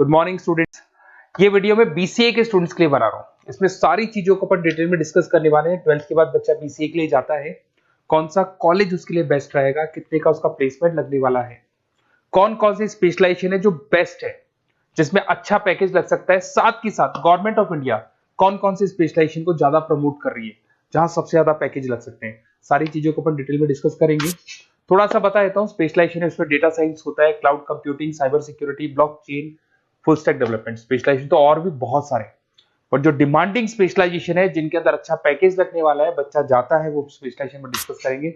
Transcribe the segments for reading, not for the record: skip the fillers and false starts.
Good morning students. ये video मैं BCA के स्टूडेंट्स के लिए बना रहा हूँ। इसमें सारी चीजों को अपन डिटेल में डिस्कस करने वाले हैं। 12th के बाद बच्चा बीसीए के लिए जाता है, कौन सा कॉलेज उसके लिए बेस्ट रहेगा, कितने का उसका प्लेसमेंट लगने वाला है, कौन कौन सी स्पेशलाइजेशन है जो बेस्ट है, जिसमें अच्छा पैकेज लग सकता है, साथ ही साथ गवर्नमेंट ऑफ इंडिया कौन कौन सी स्पेशलाइजेशन को ज्यादा प्रमोट कर रही है, जहां सबसे ज्यादा पैकेज लग सकते हैं। सारी चीजों को अपन डिटेल में डिस्कस करेंगे। थोड़ा सा बता देता हूँ स्पेशलाइजेशन है, उसमें डेटा साइंस होता है, cloud computing, cyber security, blockchain, full stack development. Specialisation तो और भी बहुत सारे, पर जो डिमांडिंग स्पेशलाइजेशन है, जिनके अंदर अच्छा पैकेज लगने वाला है, बच्चा जाता है, वो स्पेशलाइजेशन में डिस्कस करेंगे।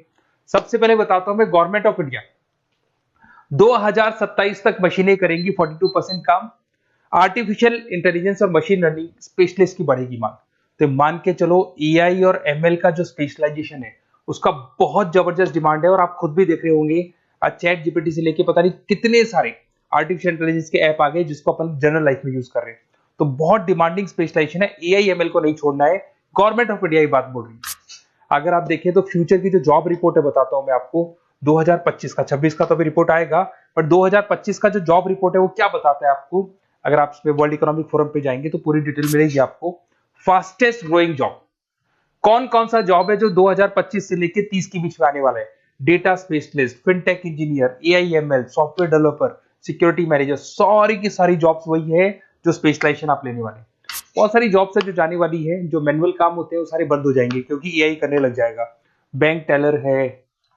सबसे पहले बताता हूं मैं, गवर्नमेंट ऑफ इंडिया 2027 तक मशीनें करेंगी 42% काम। आर्टिफिशियल इंटेलिजेंस और मशीन लर्निंग स्पेशलिस्ट की बढ़ेगी मांग। तो मान के चलो एआई और एमएल का जो स्पेशलाइजेशन है उसका बहुत जबरदस्त डिमांड है। और आप खुद भी देख रहे होंगे, आज चैट जीपीटी से लेके पता नहीं कितने सारे आर्टिफिशियल इंटेलिजेंस के ऐप आ गए जिसको अपन जनरल लाइफ में यूज कर रहे हैं। तो बहुत डिमांडिंग स्पेशलाइजेशन है, एआई एमएल को नहीं छोड़ना है। गवर्नमेंट ऑफ इंडिया ये बात बोल रही है। अगर आप देखें तो फ्यूचर की जो जॉब रिपोर्ट है, बताता हूं मैं आपको 2025 का, 26 का तो अभी रिपोर्ट आएगा, पर 2025 का जो जॉब रिपोर्ट है वो क्या बताता है आपको। अगर आप इसमें वर्ल्ड इकोनॉमिक फोरम पे जाएंगे तो पूरी डिटेल मिलेगी आपको। फास्टेस्ट ग्रोइंग जॉब कौन कौन सा जॉब है जो 2025 से लेके 30 के बीच में आने वाला है। Data specialist, fintech engineer, AIML, software developer, security manager, सारी की सारी जॉब्स वही है जो स्पेशलाइजेशन आप लेने वाले हैं। बहुत सारी जॉब्स है जो जाने वाली है, जो मैनुअल काम होते हैं वो सारे बंद हो जाएंगे क्योंकि एआई करने लग जाएगा। बैंक टेलर है,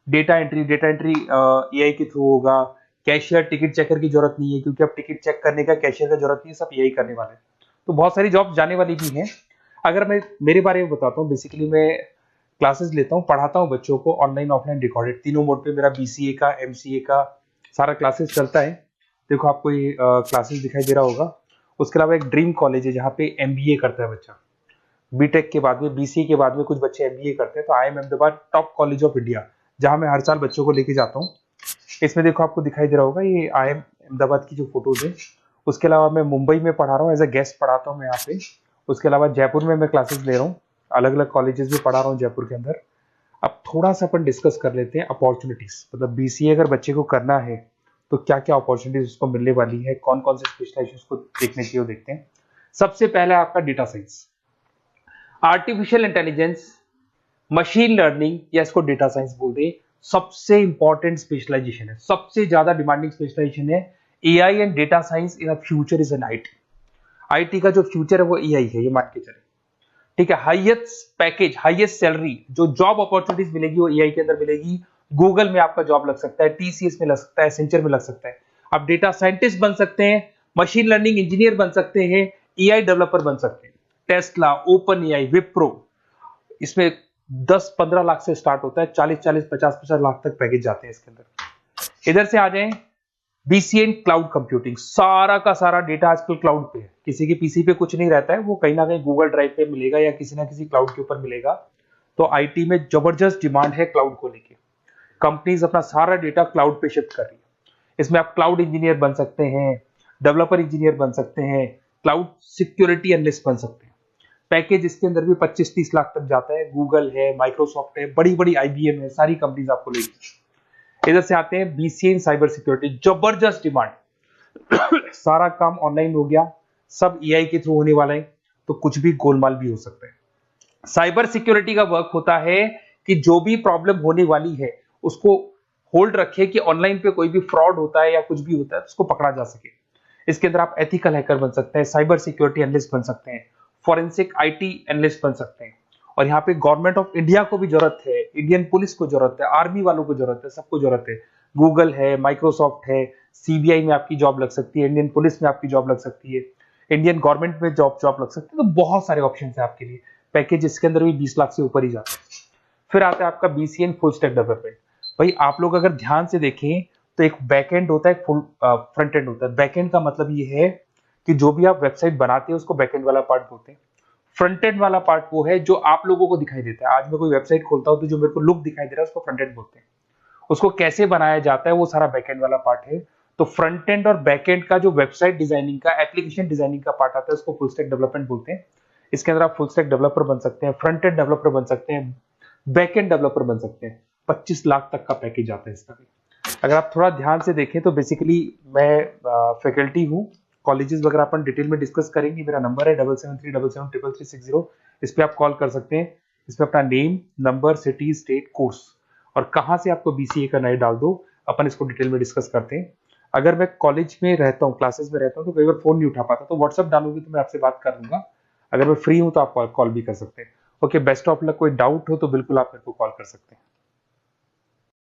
डेटा एंट्री एआई के थ्रू होगा। कैशियर, टिकट चेकर की जरूरत नहीं है क्योंकि अब टिकट चेक करने का कैशियर का जरूरत नहीं है, सब एआई करने वाले हैं। तो बहुत सारी जॉब जाने वाली भी हैं। अगर मैं मेरे बारे में बताता हूँ, बेसिकली मैं क्लासेस लेता हूँ, पढ़ाता हूँ बच्चों को, ऑनलाइन ऑफलाइन रिकॉर्डेड, तीनों मोड पे मेरा बीसीए का, एमसीए का सारा क्लासेस चलता है। देखो आपको ये क्लासेस दिखाई दे रहा होगा। उसके अलावा एक ड्रीम कॉलेज है जहाँ पे एमबीए करता है बच्चा। बीटेक के बाद में, बीसीए के बाद में कुछ बच्चे एमबीए करते हैं। तो I am Ahmedabad top college of India, जहाँ मैं हर साल बच्चों को लेके जाता हूँ। इसमें देखो आपको दिखाई दे रहा होगा, ये आई एम अहमदाबाद की जो फोटोज है। उसके अलावा मैं मुंबई में पढ़ा रहा हूँ, एज अ गेस्ट पढ़ाता हूँ मैं यहाँ पे। उसके अलावा जयपुर में मैं क्लासेस ले रहा हूँ, अलग अलग कॉलेजेस में पढ़ा रहा हूँ जयपुर के अंदर। अब थोड़ा सा अपन डिस्कस कर लेते हैं अपॉर्चुनिटीज, मतलब बीसीए अगर बच्चे को करना है तो क्या क्या अपॉर्चुनिटीज उसको मिलने वाली है, कौन कौन से स्पेशलाइजेशन उसको देखने चाहिए, वो देखते हैं। सबसे पहले आपका data science, artificial intelligence, machine learning, या इसको डेटा साइंस बोल दे, सबसे इंपॉर्टेंट स्पेशलाइजेशन है, सबसे ज्यादा डिमांडिंग स्पेशलाइजेशन है। AI and data science in future is an IT. IT का जो फ्यूचर है वो एआई है, ये मान के चले, ठीक है। हाईएस्ट पैकेज, हाईएस्ट सैलरी, जो जॉब अपॉर्चुनिटीज मिलेगी वो एआई के अंदर मिलेगी। गूगल में आपका जॉब लग सकता है, टीसीएस में लग सकता है, एसेंचर में लग सकता है। आप डेटा साइंटिस्ट बन सकते हैं, मशीन लर्निंग इंजीनियर बन सकते हैं, एआई डेवलपर बन सकते हैं। टेस्ला, ओपन एआई, विप्रो, इसमें 10-15 लाख से स्टार्ट होता है, 40-40, 50-50 लाख तक पैकेज जाते हैं इसके अंदर। इधर से आ जाएं, बीसीए इन क्लाउड कंप्यूटिंग, सारा का सारा डेटा आजकल क्लाउड पे है, किसी के पीसी पे कुछ नहीं रहता है, वो कहीं ना कहीं गूगल ड्राइव पे मिलेगा या किसी ना किसी क्लाउड के ऊपर मिलेगा। तो आईटी में जबरदस्त डिमांड है क्लाउड को लेके। कंपनीज अपना सारा डेटा क्लाउड पे शिफ्ट कर रही है। इसमें आप क्लाउड इंजीनियर बन सकते हैं, डेवलपर इंजीनियर बन सकते हैं, क्लाउड सिक्योरिटी एनालिस्ट बन सकते हैं। पैकेज इसके अंदर भी 25-30 लाख तक जाता है। गूगल है, माइक्रोसॉफ्ट है, बड़ी बड़ी आईबीएम है, सारी कंपनीज आपको लेगी। इधर से आते हैं बीसीए इन साइबर सिक्योरिटी, जबरदस्त डिमांड। सारा काम ऑनलाइन हो गया, सब एआई के थ्रू होने वाला है, तो कुछ भी गोलमाल भी हो सकता है। साइबर सिक्योरिटी का वर्क होता है कि जो भी प्रॉब्लम होने वाली है उसको होल्ड रखे कि ऑनलाइन पे कोई भी फ्रॉड होता है या कुछ भी होता है तो उसको पकड़ा जा सके। इसके अंदर आप एथिकल हैकर बन सकते हैं, साइबर सिक्योरिटी एनालिस्ट बन सकते हैं, फॉरेंसिक आईटी एनालिस्ट बन सकते हैं। और यहाँ पे गवर्नमेंट ऑफ इंडिया को भी जरूरत है, इंडियन पुलिस को जरूरत है, आर्मी वालों को जरूरत है, सबको जरूरत है। गूगल है, माइक्रोसॉफ्ट है, सीबीआई में आपकी जॉब लग सकती है, इंडियन पुलिस में आपकी जॉब लग सकती है, इंडियन गवर्नमेंट में जॉब लग सकती है। तो बहुत सारे ऑप्शन है आपके लिए। पैकेज इसके अंदर भी 20 लाख से ऊपर ही जाता है। फिर आता है आपका BCA in full stack development. भाई आप लोग अगर ध्यान से देखें तो एक बैकएंड होता है, एक फुल फ्रंट एंड होता है। बैकएंड का मतलब ये है कि जो भी आप वेबसाइट बनाते हैं उसको बैकएंड वाला पार्ट बोलते हैं। फ्रंट एंड वाला पार्ट वो है जो आप लोगों को दिखाई देता है। आज मैं कोई वेबसाइट खोलता हूं तो जो मेरे को लुक दिखाई दे रहा है उसको फ्रंट एंड बोलते हैं। उसको कैसे बनाया जाता है वो सारा बैकएंड वाला पार्ट है। तो फ्रंट एंड और बैकएंड का जो वेबसाइट डिजाइनिंग का, एप्लीकेशन डिजाइनिंग का पार्ट आता है उसको फुल स्टैक डेवलपमेंट बोलते हैं। इसके अंदर आप फुल स्टैक डेवलपर बन सकते हैं, फ्रंट एंड डेवलपर बन सकते हैं, बैकएंड डेवलपर बन सकते हैं। 25 लाख तक का पैकेज आता है इसका भी। अगर आप थोड़ा ध्यान से देखें तो बेसिकली मैं फैकल्टी हूँ कॉलेजेस वगैरह अपन डिटेल में डिस्कस करेंगे। मेरा नंबर है 7737773360। इस पे आप कॉल कर सकते हैं। इसमें अपना name, number, city, state, course और कहाँ से आपको बीसीए करना है डाल दो, अपन इसको डिटेल में डिस्कस करते हैं। अगर मैं कॉलेज में रहता हूँ, क्लासेस में रहता हूँ, तो कई बार फोन नहीं उठा पाता, तो व्हाट्सअप डालोगे तो मैं आपसे बात कर लूंगा। अगर मैं फ्री हूँ तो आप कॉल भी कर सकते हैं। Okay, best of luck. कोई डाउट हो तो बिल्कुल आप मेरे को कॉल कर सकते हैं।